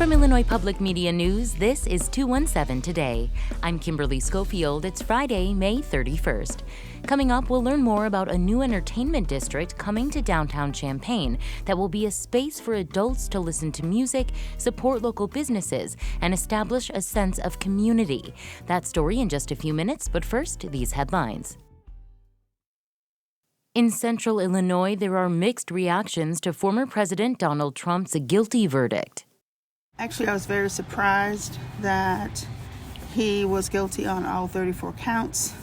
From Illinois Public Media News, this is 217 Today. I'm Kimberly Schofield. It's Friday, May 31st. Coming up, we'll learn more about a new entertainment district coming to downtown Champaign that will be a space for adults to listen to music, support local businesses, and establish a sense of community. That story in just a few minutes, but first, these headlines. In central Illinois, there are mixed reactions to former President Donald Trump's guilty verdict. Actually, I was very surprised that he was guilty on all 34 counts.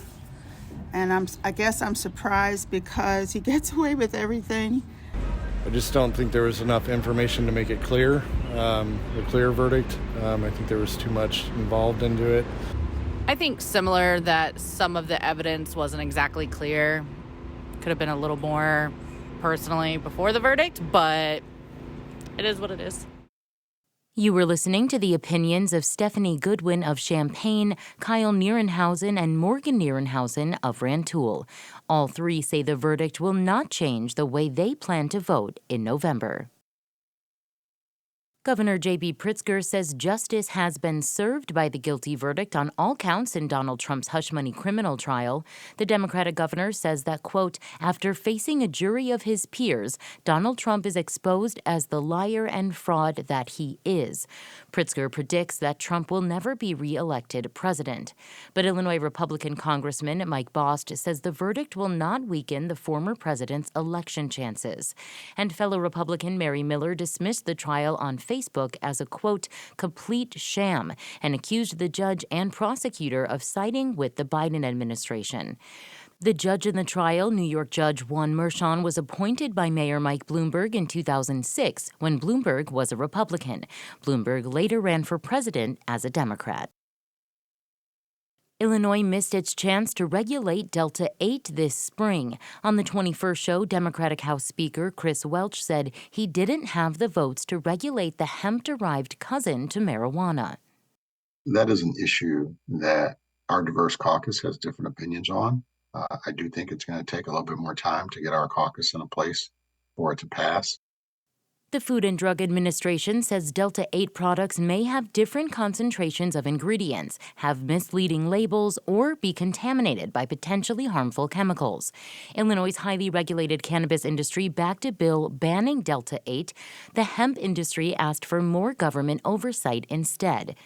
And I guess I'm surprised because he gets away with everything. I just don't think there was enough information to make it clear, a clear verdict. I think there was too much involved into it. I think similar that some of the evidence wasn't exactly clear. Could have been a little more personally before the verdict, but it is what it is. You were listening to the opinions of Stephanie Goodwin of Champaign, Kyle Nierenhausen, and Morgan Nierenhausen of Rantoul. All three say the verdict will not change the way they plan to vote in November. Governor J.B. Pritzker says justice has been served by the guilty verdict on all counts in Donald Trump's hush money criminal trial. The Democratic governor says that, quote, after facing a jury of his peers, Donald Trump is exposed as the liar and fraud that he is. Pritzker predicts that Trump will never be re-elected president. But Illinois Republican Congressman Mike Bost says the verdict will not weaken the former president's election chances. And fellow Republican Mary Miller dismissed the trial on Facebook as a, quote, complete sham and accused the judge and prosecutor of siding with the Biden administration. The judge in the trial, New York Judge Juan Merchan, was appointed by Mayor Mike Bloomberg in 2006 when Bloomberg was a Republican. Bloomberg later ran for president as a Democrat. Illinois missed its chance to regulate Delta 8 this spring. On the 21st show, Democratic House Speaker Chris Welch said he didn't have the votes to regulate the hemp-derived cousin to marijuana. That is an issue that our diverse caucus has different opinions on. I do think it's going to take a little bit more time to get our caucus in a place for it to pass. The Food and Drug Administration says Delta 8 products may have different concentrations of ingredients, have misleading labels, or be contaminated by potentially harmful chemicals. Illinois' highly regulated cannabis industry backed a bill banning Delta 8. The hemp industry asked for more government oversight instead.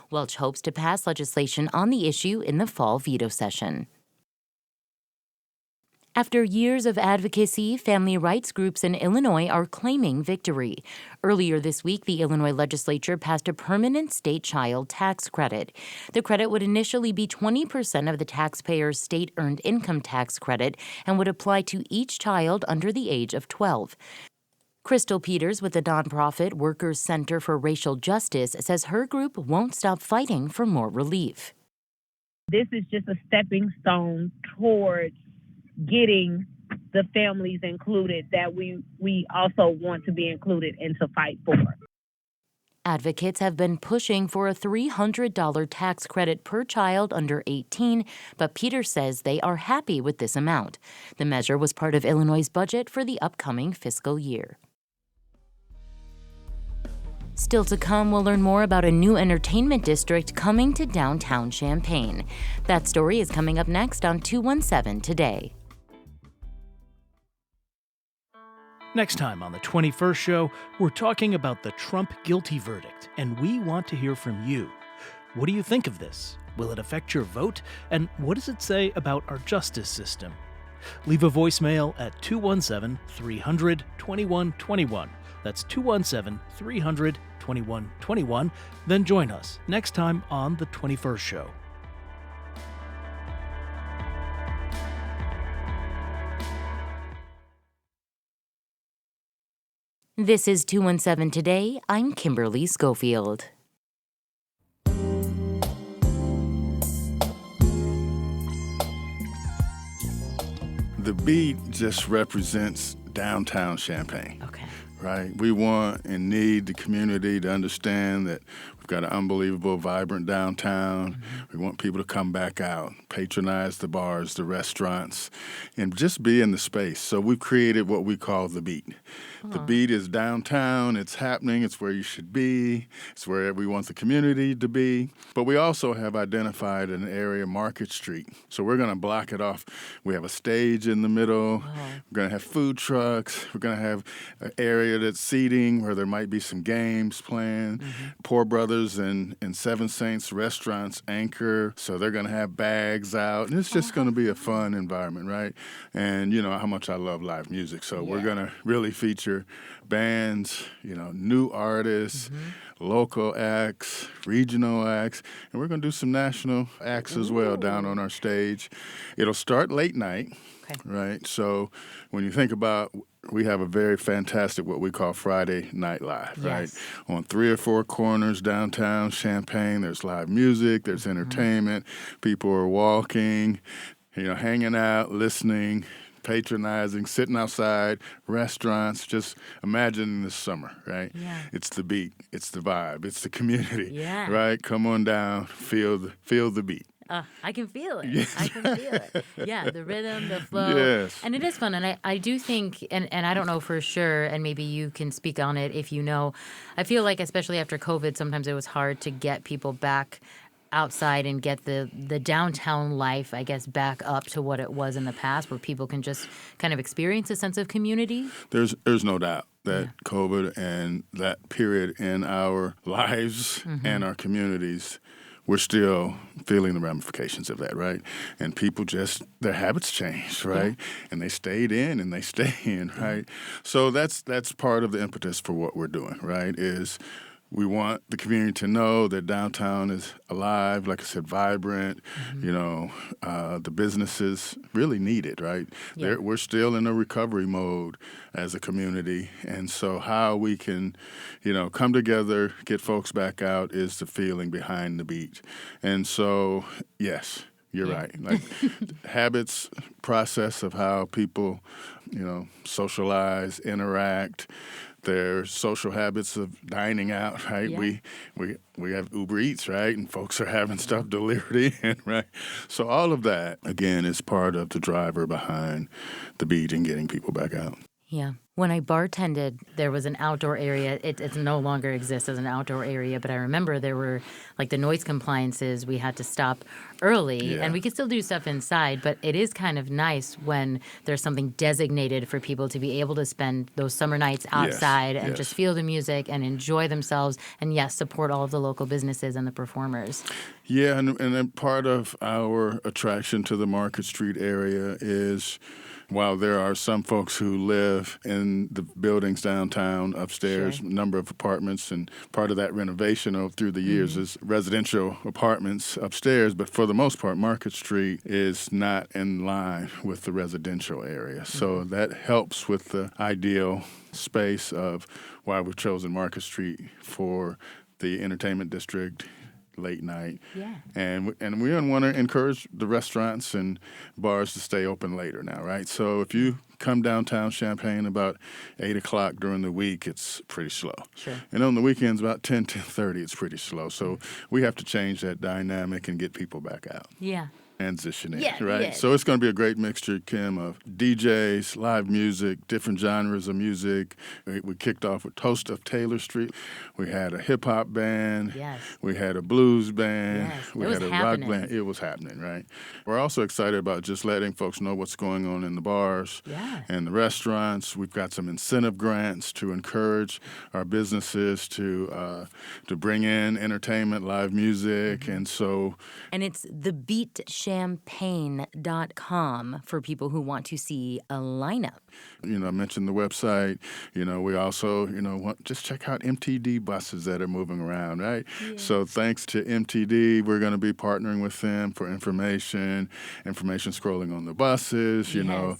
Welch hopes to pass legislation on the issue in the fall veto session. After years of advocacy, family rights groups in Illinois are claiming victory. Earlier this week, the Illinois legislature passed a permanent state child tax credit. The credit would initially be 20% of the taxpayer's state-earned income tax credit and would apply to each child under the age of 12. Crystal Peters with the nonprofit Workers Center for Racial Justice says her group won't stop fighting for more relief. This is just a stepping stone towards getting the families included that we also want to be included and to fight for. Advocates have been pushing for a $300 tax credit per child under 18, but Peters says they are happy with this amount. The measure was part of Illinois' budget for the upcoming fiscal year. Still to come, we'll learn more about a new entertainment district coming to downtown Champaign. That story is coming up next on 217 Today. Next time on the 21st show, we're talking about the Trump guilty verdict, and we want to hear from you. What do you think of this? Will it affect your vote? And what does it say about our justice system? Leave a voicemail at 217-300-2121. That's 217-300-2121. Then join us next time on the 21st show. This is 217 Today. I'm Kimberly Schofield. The beat just represents downtown Champaign. Okay. Right? We want and need the community to understand that We've got an unbelievable, vibrant downtown. We want people to come back out, patronize the bars, the restaurants, and just be in the space. So we've created what we call The Beat. The Beat is downtown. It's happening. It's where you should be. It's where we want the community to be. But we also have identified an area, Market Street. So we're going to block it off. We have a stage in the middle. We're going to have food trucks. We're going to have an area that's seating where there might be some games playing. Poor Brothers and Seven Saints restaurants anchor. So they're going to have bags out. And it's just going to be a fun environment, right? And you know how much I love live music. So we're going to really feature bands, you know, new artists, local acts, regional acts, and we're going to do some national acts as well down on our stage. It'll start late night, right? So when you think about, we have a very fantastic what we call Friday Night Live, right? On 3 or 4 corners downtown Champaign, there's live music, there's entertainment, people are walking, you know, hanging out, listening, patronizing, sitting outside, restaurants, just imagine this summer, right? It's the beat, it's the vibe, it's the community, right? Come on down, feel the beat. I can feel it. I can feel it. Yeah, the rhythm, the flow. Yes. And it is fun. And I do think, and I don't know for sure, and maybe you can speak on it if you know, I feel like especially after COVID, sometimes it was hard to get people back outside and get the downtown life, I guess, back up to what it was in the past, where people can just kind of experience a sense of community. There's no doubt that COVID and that period in our lives and our communities, we're still feeling the ramifications of that, right? And people just, their habits changed, right? And they stayed in and they stay in, right? So that's part of the impetus for what we're doing, right? Is we want the community to know that downtown is alive, like I said, vibrant. You know, the businesses really need it, right? We're still in a recovery mode as a community. And so how we can, you know, come together, get folks back out is the feeling behind the beat. And so, yes, you're right. Like habits, process of how people, you know, socialize, interact, their social habits of dining out, right? We have Uber Eats, right? And folks are having stuff delivered in, right? So all of that, again, is part of the driver behind the beat and getting people back out. Yeah. When I bartended, there was an outdoor area. It no longer exists as an outdoor area, but I remember there were, like, the noise compliances. We had to stop early, and we could still do stuff inside, but it is kind of nice when there's something designated for people to be able to spend those summer nights outside and just feel the music and enjoy themselves and, yes, support all of the local businesses and the performers. Yeah, and then part of our attraction to the Market Street area is, while there are some folks who live in the buildings downtown upstairs, a number of apartments, and part of that renovation through the years is residential apartments upstairs, but for the most part, Market Street is not in line with the residential area. So that helps with the ideal space of why we've chosen Market Street for the entertainment district, late night. And we want to encourage the restaurants and bars to stay open later now, right? So if you come downtown Champaign about 8 o'clock during the week, it's pretty slow. And on the weekends, about 10:30, it's pretty slow. So we have to change that dynamic and get people back out. Transitioning, right? So it's going to be a great mixture, Kim, of DJs, live music, different genres of music. We kicked off with Toast of Taylor Street. We had a hip-hop band. We had a blues band. We had a rock band. It was happening, right? We're also excited about just letting folks know what's going on in the bars and the restaurants. We've got some incentive grants to encourage our businesses to bring in entertainment, live music, and so... And it's thebeatchampaign.com for people who want to see a lineup. You know, I mentioned the website. You know, we also, you know, just check out MTD buses that are moving around, right? So thanks to MTD, we're going to be partnering with them for information scrolling on the buses, you know,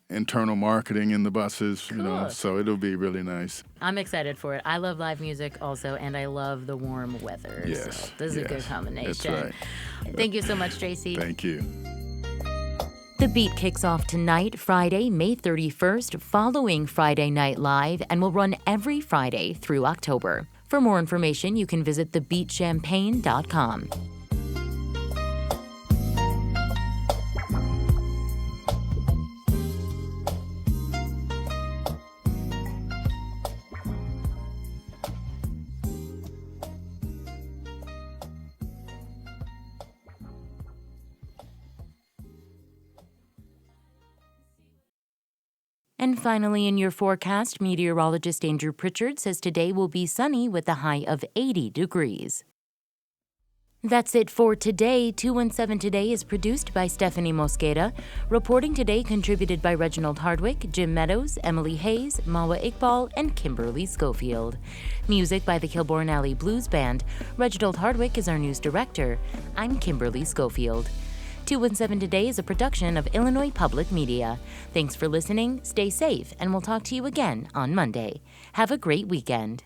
internal marketing in the buses, you know, so it'll be really nice. I'm excited for it. I love live music also, and I love the warm weather. So this is a good combination. That's right. Thank you so much, Tracy. Thank you. The Beat kicks off tonight, Friday, May 31st, following Friday Night Live, and will run every Friday through October. For more information, you can visit thebeatchampaign.com. And finally, in your forecast, meteorologist Andrew Pritchard says today will be sunny with a high of 80 degrees. That's it for today. 217 Today is produced by Stephanie Mosqueda. Reporting today contributed by Reginald Hardwick, Jim Meadows, Emily Hayes, Mawa Iqbal, and Kimberly Schofield. Music by the Kilbourne Alley Blues Band. Reginald Hardwick is our news director. I'm Kimberly Schofield. 217 Today is a production of Illinois Public Media. Thanks for listening, stay safe, and we'll talk to you again on Monday. Have a great weekend.